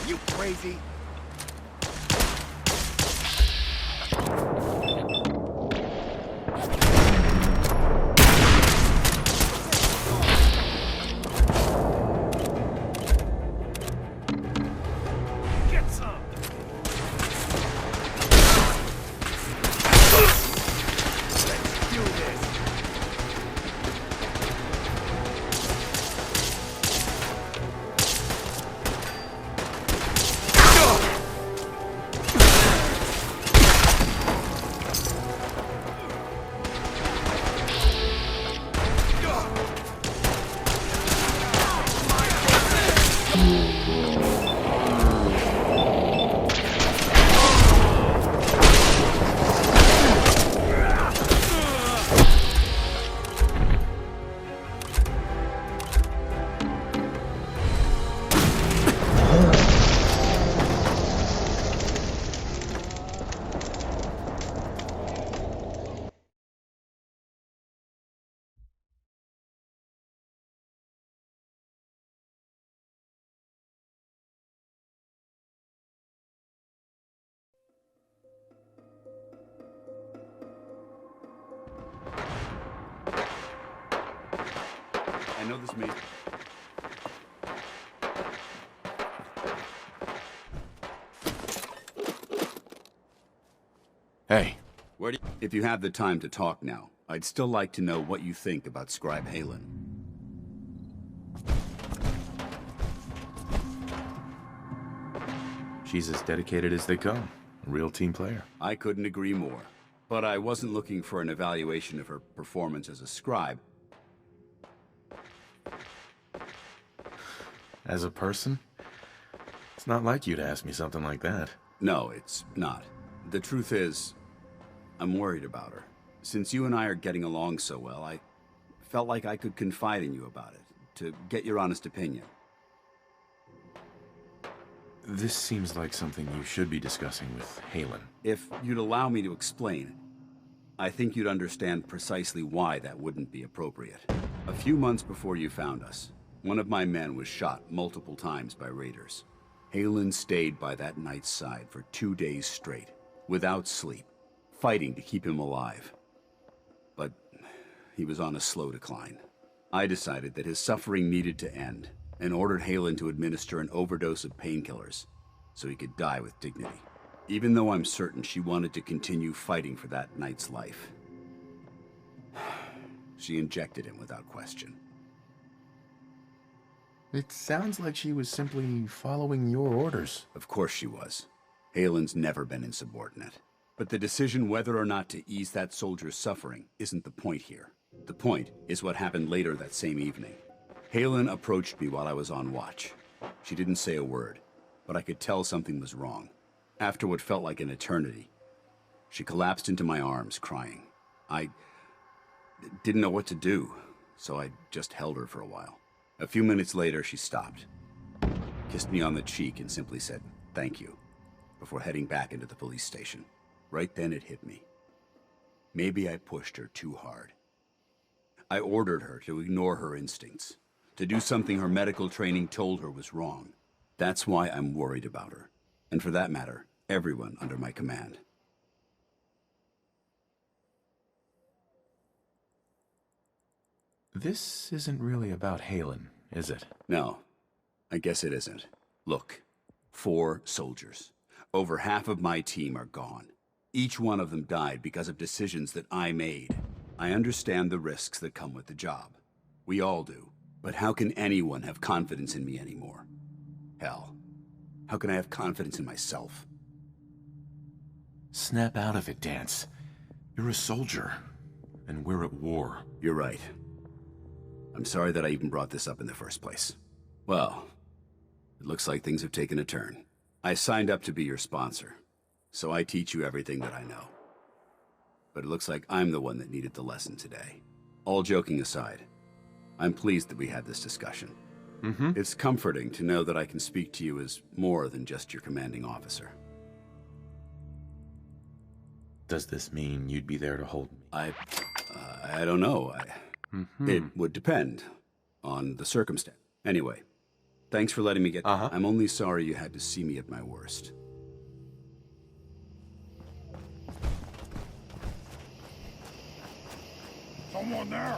You crazy? Get some! Let's do this! I know this may... Hey. If you have the time to talk now, I'd still like to know what you think about Scribe Haylen. She's as dedicated as they come. A real team player. I couldn't agree more. But I wasn't looking for an evaluation of her performance as a scribe. As a person? It's not like you to ask me something like that. No, it's not. The truth is, I'm worried about her. Since you and I are getting along so well, I felt like I could confide in you about it, to get your honest opinion. This seems like something you should be discussing with Haylen. If you'd allow me to explain, I think you'd understand precisely why that wouldn't be appropriate. A few months before you found us, one of my men was shot multiple times by raiders. Haylen stayed by that knight's side for 2 days straight, without sleep, fighting to keep him alive. But he was on a slow decline. I decided that his suffering needed to end, and ordered Haylen to administer an overdose of painkillers, so he could die with dignity. Even though I'm certain she wanted to continue fighting for that knight's life. She injected him without question. It sounds like she was simply following your orders. Of course she was. Haylen's never been insubordinate. But the decision whether or not to ease that soldier's suffering isn't the point here. The point is what happened later that same evening. Haylen approached me while I was on watch. She didn't say a word, but I could tell something was wrong. After what felt like an eternity, she collapsed into my arms, crying. I didn't know what to do, so I just held her for a while. A few minutes later, she stopped, kissed me on the cheek, and simply said, "Thank you," before heading back into the police station. Right then it hit me. Maybe I pushed her too hard. I ordered her to ignore her instincts, to do something her medical training told her was wrong. That's why I'm worried about her. And for that matter, everyone under my command. This isn't really about Haylen, is it? No, I guess it isn't. Look, 4 soldiers. Over half of my team are gone. Each one of them died because of decisions that I made. I understand the risks that come with the job. We all do. But how can anyone have confidence in me anymore? Hell, how can I have confidence in myself? Snap out of it, Dance. You're a soldier, and we're at war. You're right. I'm sorry that I even brought this up in the first place. Well, it looks like things have taken a turn. I signed up to be your sponsor, so I teach you everything that I know. But it looks like I'm the one that needed the lesson today. All joking aside, I'm pleased that we had this discussion. It's comforting to know that I can speak to you as more than just your commanding officer. Does this mean you'd be there to hold me? I don't know. It would depend on the circumstance. Anyway, Thanks for letting me get... Uh-huh. I'm only sorry you had to see me at my worst. Someone there?